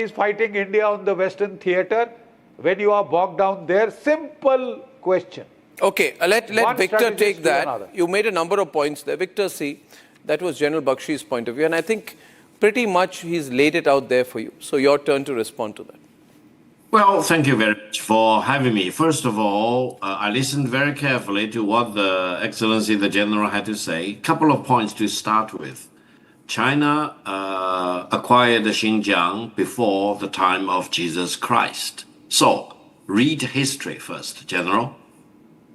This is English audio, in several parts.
is fighting India on the Western theatre when you are bogged down there? Simple question. Okay, let Victor take that. You made a number of points there. Victor, see, that was General Bakshi's point of view, and I think pretty much he's laid it out there for you. So your turn to respond to that. Well, thank you very much for having me. First of all, I listened very carefully to what the Excellency the General had to say. Couple of points to start with. China acquired Xinjiang before the time of Jesus Christ. So, read history first, General.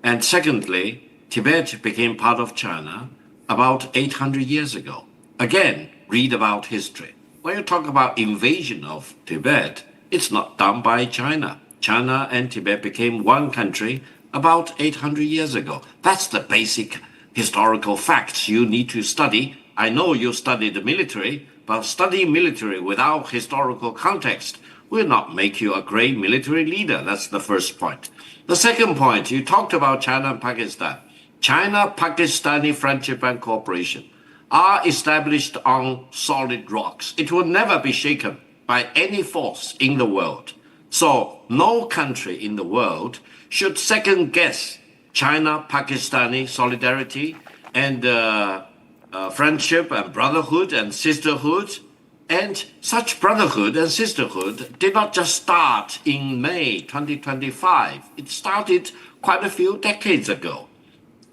And secondly, Tibet became part of China about 800 years ago. Again, read about history. When you talk about invasion of Tibet, it's not done by China. China and Tibet became one country about 800 years ago. That's the basic historical facts you need to study. I know you studied the military, but studying military without historical context will not make you a great military leader. That's the first point. The second point, you talked about China and Pakistan. China-Pakistani friendship and cooperation are established on solid rocks. It will never be shaken by any force in the world. So no country in the world should second guess China-Pakistani solidarity and friendship and brotherhood and sisterhood. And such brotherhood and sisterhood did not just start in May 2025. It started quite a few decades ago.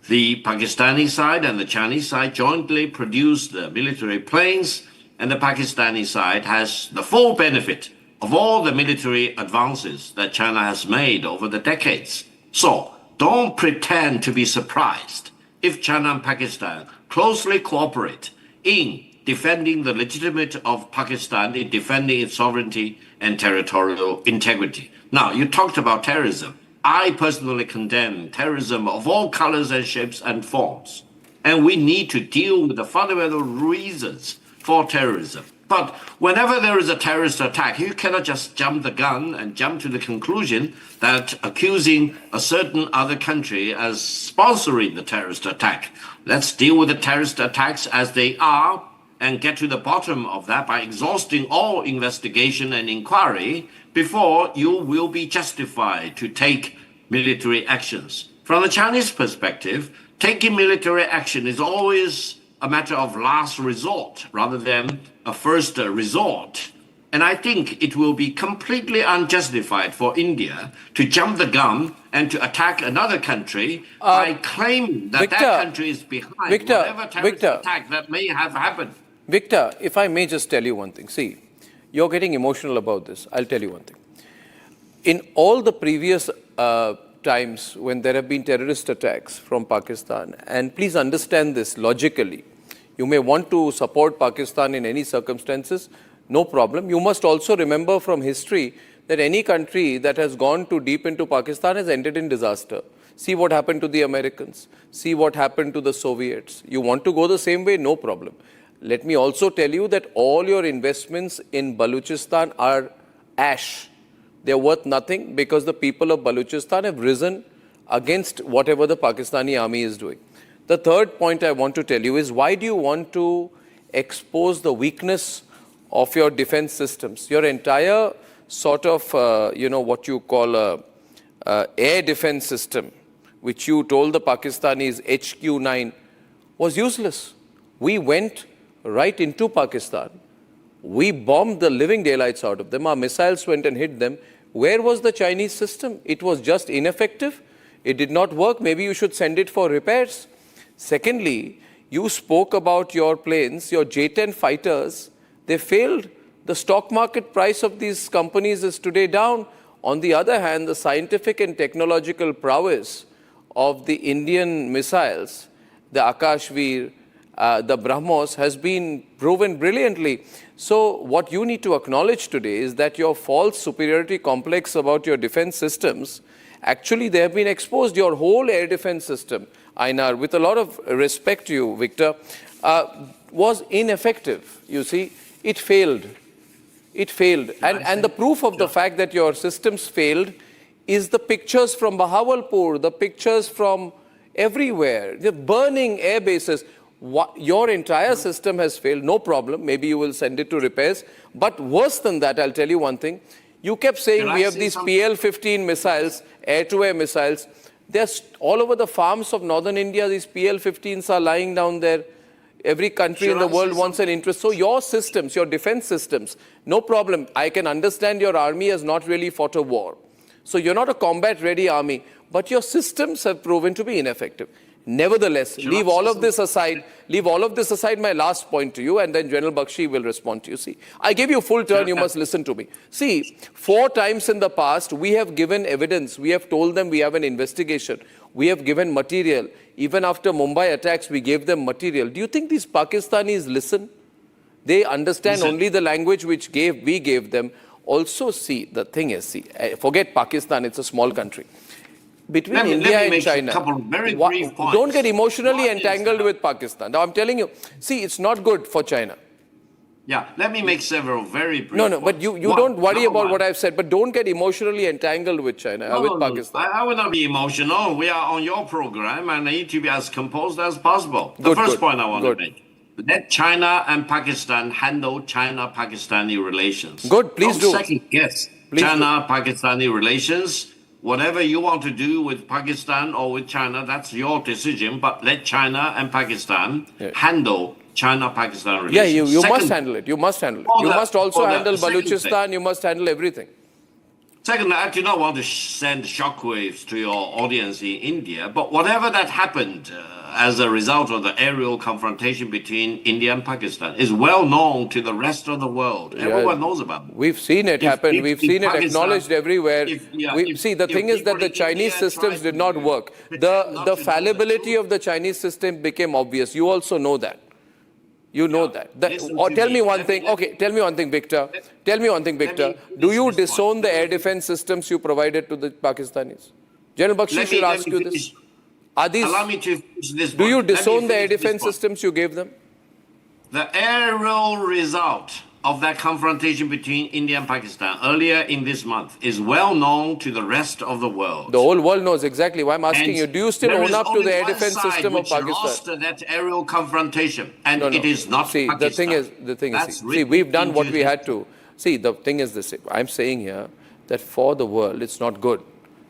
The Pakistani side and the Chinese side jointly produced the military planes, and the Pakistani side has the full benefit of all the military advances that China has made over the decades. So don't pretend to be surprised if China and Pakistan closely cooperate in defending the legitimacy of Pakistan, in defending its sovereignty and territorial integrity. Now, you talked about terrorism. I personally condemn terrorism of all colors and shapes and forms. And we need to deal with the fundamental reasons for terrorism. But whenever there is a terrorist attack, you cannot just jump the gun and jump to the conclusion that accusing a certain other country as sponsoring the terrorist attack. Let's deal with the terrorist attacks as they are and get to the bottom of that by exhausting all investigation and inquiry before you will be justified to take military actions. From the Chinese perspective, taking military action is always a matter of last resort rather than a first resort. And I think it will be completely unjustified for India to jump the gun and to attack another country by claiming that Victor, that country is behind whatever terrorist attack that may have happened. Victor, if I may just tell you one thing. See, you're getting emotional about this. I'll tell you one thing. In all the previous times when there have been terrorist attacks from Pakistan, and please understand this logically, you may want to support Pakistan in any circumstances, no problem. You must also remember from history that any country that has gone too deep into Pakistan has ended in disaster. See what happened to the Americans. See what happened to the Soviets. You want to go the same way? No problem. Let me also tell you that all your investments in Balochistan are ash. They're worth nothing because the people of Balochistan have risen against whatever the Pakistani army is doing. The third point I want to tell you is, why do you want to expose the weakness of your defense systems? Your entire sort of, what you call a air defense system, which you told the Pakistanis HQ-9, was useless. We went right into Pakistan. We bombed the living daylights out of them. Our missiles went and hit them. Where was the Chinese system? It was just ineffective. It did not work. Maybe you should send it for repairs. Secondly, you spoke about your planes, your J-10 fighters. They failed. The stock market price of these companies is today down. On the other hand, the scientific and technological prowess of the Indian missiles, the Akashvir, the BrahMos, has been proven brilliantly. So what you need to acknowledge today is that your false superiority complex about your defense systems, actually they have been exposed. Your whole air defense system, Ainar, with a lot of respect to you, Victor, was ineffective. You see, it failed. It failed. And the proof of the fact that your systems failed is the pictures from Bahawalpur, the pictures from everywhere, the burning air bases. Your entire system has failed, no problem. Maybe you will send it to repairs. But worse than that, I'll tell you one thing. You kept saying Can we I have say these something? PL-15 missiles, air-to-air missiles. They're all over the farms of northern India. These PL-15s are lying down there. Every country in the world wants an interest. So your systems, your defense systems, no problem. I can understand your army has not really fought a war. So you're not a combat-ready army, but your systems have proven to be ineffective. Nevertheless, leave all of this aside. Leave all of this aside. My last point to you, and then General Bakshi will respond to you. See, I give you full turn. You must listen to me. See, 4 times in the past, we have given evidence. We have told them we have an investigation. We have given material. Even after Mumbai attacks, we gave them material. Do you think these Pakistanis listen? They understand only the language which we gave them. Also, see, the thing is, see, forget Pakistan. It's a small country. Between India and China, don't get emotionally entangled with Pakistan. Now, I'm telling you, see, it's not good for China. Yeah, let me make several very brief No, points. but you don't worry about what I've said, but don't get emotionally entangled with China, with Pakistan. I will not be emotional. We are on your program and I need to be as composed as possible. The Good, first good, point I want good. to make. Let China and Pakistan handle China-Pakistani relations. Good, please do. Second guess Please China-Pakistani relations. Whatever you want to do with Pakistan or with China, that's your decision. But let China and Pakistan handle China-Pakistan relations. Yeah, you Second, must handle it. You must handle it. You the- must also for the handle second thing. Baluchistan. You must handle everything. Second, I do not want to send shockwaves to your audience in India, but whatever that happened as a result of the aerial confrontation between India and Pakistan is well known to the rest of the world. Everyone knows about it. We've seen it happen. We've seen it Pakistan- acknowledged everywhere. See, the if thing is that people the in Chinese India systems try did to not work. The not to know fallibility the of the Chinese system became obvious. You also know that. You know that. Listen Or to tell me. me one Let thing. me- Okay, tell me one thing, Victor. Tell me one thing, Victor. Do you finish this disown point. the air defense systems you provided to the Pakistanis? General Bakshi should ask you this. Are these? Allow me to finish this Do you point. Let me disown the air finish this defense point. systems you gave them? The aerial result of that confrontation between India and Pakistan earlier in this month is well known to the rest of the world. The whole world knows exactly why I'm asking And you. Do you still there own is up to only the air one defense side system of which Pakistan? lost that aerial confrontation, and No, no. it is not See, Pakistan. the thing is, That's see, written we've done what into we had history. to. See, the thing is this. I'm saying here that for the world, it's not good.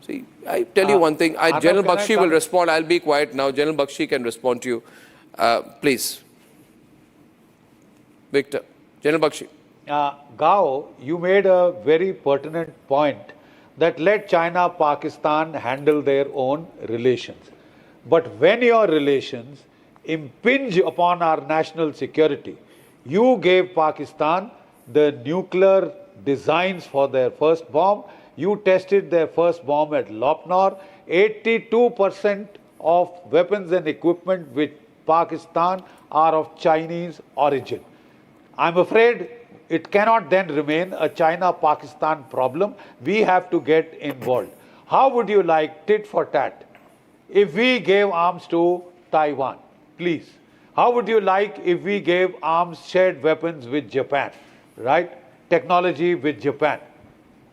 See, I tell you one thing. Arnab, General can I Bakshi will come? respond. I'll be quiet now. General Bakshi can respond to you. Please. Victor. General Bakshi. Gao, you made a very pertinent point that let China, Pakistan handle their own relations. But when your relations impinge upon our national security, you gave Pakistan the nuclear designs for their first bomb. You tested their first bomb at Lopnor. 82% of weapons and equipment with Pakistan are of Chinese origin. I'm afraid it cannot then remain a China-Pakistan problem. We have to get involved. How would you like tit for tat if we gave arms to Taiwan? Please. How would you like if we gave arms, shared weapons with Japan, right? Technology with Japan.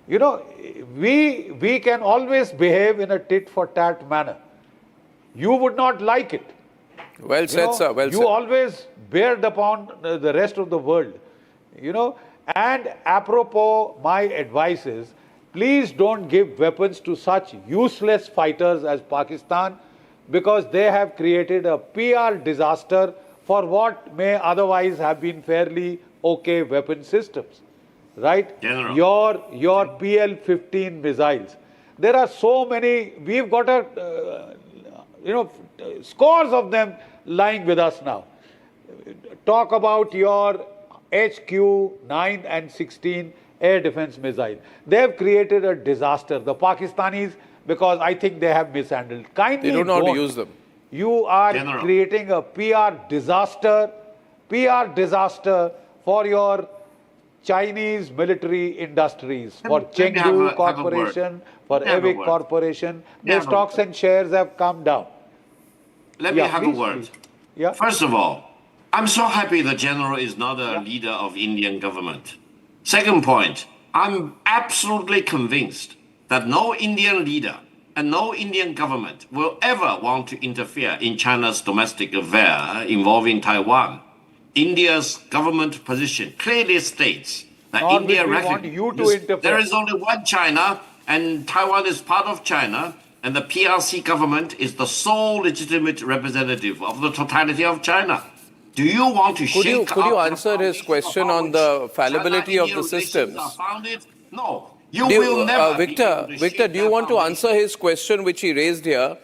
You know, we can always behave in a tit for tat manner. You would not like it. Well said, sir. Well You said. always bear upon the rest of the world, you know. And apropos, my advice is, please don't give weapons to such useless fighters as Pakistan, because they have created a PR disaster for what may otherwise have been fairly okay weapon systems, right? General. Your PL-15 missiles. There are so many. We've got scores of them lying with us now. Talk about your HQ-9 and 16 air defense missile. They have created a disaster. The Pakistanis, because I think they have mishandled. Kindly They don't know how to don't. use them. You are General. creating a PR disaster for your Chinese military industries, for Let me have Chengdu a word. Corporation, for Let me have a Avic word. Corporation. me Their have a stocks word. and shares have come down. Let me Yeah, have please, a word. please. Yeah. First of all, I'm so happy the general is not a leader of Indian government. Second point, I'm absolutely convinced that no Indian leader and no Indian government will ever want to interfere in China's domestic affair involving Taiwan. India's government position clearly states that Nor India will we want you to interfere. there is only one China, and Taiwan is part of China, and the PRC government is the sole legitimate representative of the totality of China. Do you want to Could you up answer his question on the fallibility of the systems? No. You will never Victor, do you want to answer his question which he raised here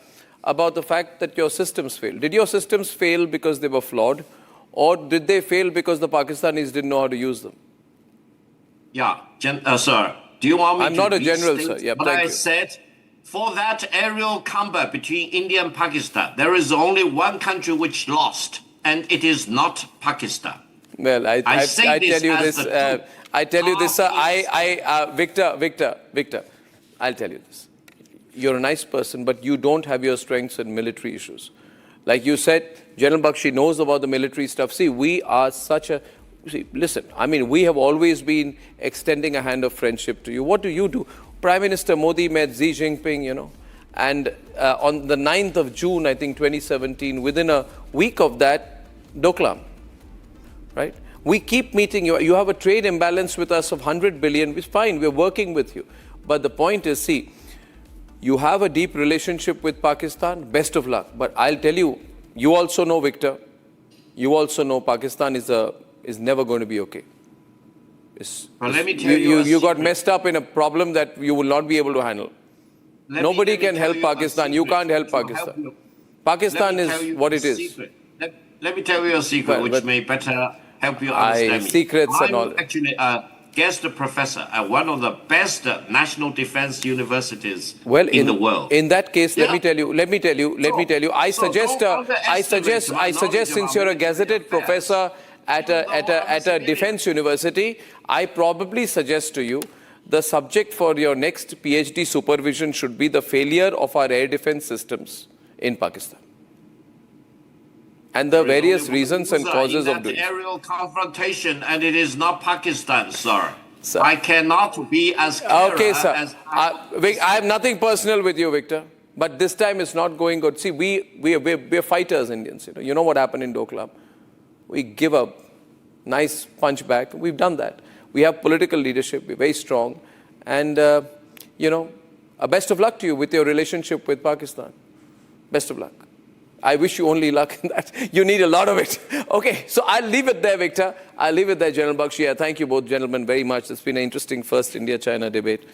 about the fact that your systems failed? Did your systems fail because they were flawed, or did they fail because the Pakistanis didn't know how to use them? Yeah, sir. Do you want me I'm to not a general, restate sir. Yep, what thank I you. said? For that aerial combat between India and Pakistan, there is only one country which lost, and it is not Pakistan. Well, I tell you this. I tell you this, sir. Victor, I'll tell you this. You're a nice person, but you don't have your strengths in military issues. Like you said, General Bakshi knows about the military stuff. See, we are such a... See, listen, I mean, we have always been extending a hand of friendship to you. What do? Prime Minister Modi met Xi Jinping, you know, and on the 9th of June, I think, 2017, within a week of that, Doklam, right? We keep meeting you. You have a trade imbalance with us of 100 billion. It's fine. We're working with you. But the point is, see, you have a deep relationship with Pakistan. Best of luck. But I'll tell you, you also know, Victor, you also know Pakistan is never going to be okay. Well, let me tell you, you got messed up in a problem that you will not be able to handle. Nobody can help Pakistan. You can't help Pakistan. Pakistan is what it is. Let me tell you a secret which may better help you understand me. Secrets and all. I'm actually a guest professor at one of the best national defense universities in the world. In that case, let me tell you. I suggest, since you're a gazetted professor at a defense university, I probably suggest to you the subject for your next PhD supervision should be the failure of our air defense systems in Pakistan and the various reasons and causes of doing. Aerial confrontation, and it is not Pakistan, sir. I cannot be as clear okay, sir. As I have nothing personal with you, Victor, but this time it's not going good. See, we're fighters, Indians. You know what happened in Doklam? We give a nice punch back. We've done that. We have political leadership. We're very strong. And, best of luck to you with your relationship with Pakistan. Best of luck. I wish you only luck in that. You need a lot of it. Okay, so I'll leave it there, Victor. I'll leave it there, General Bakshi. Thank you both gentlemen very much. It's been an interesting first India-China debate.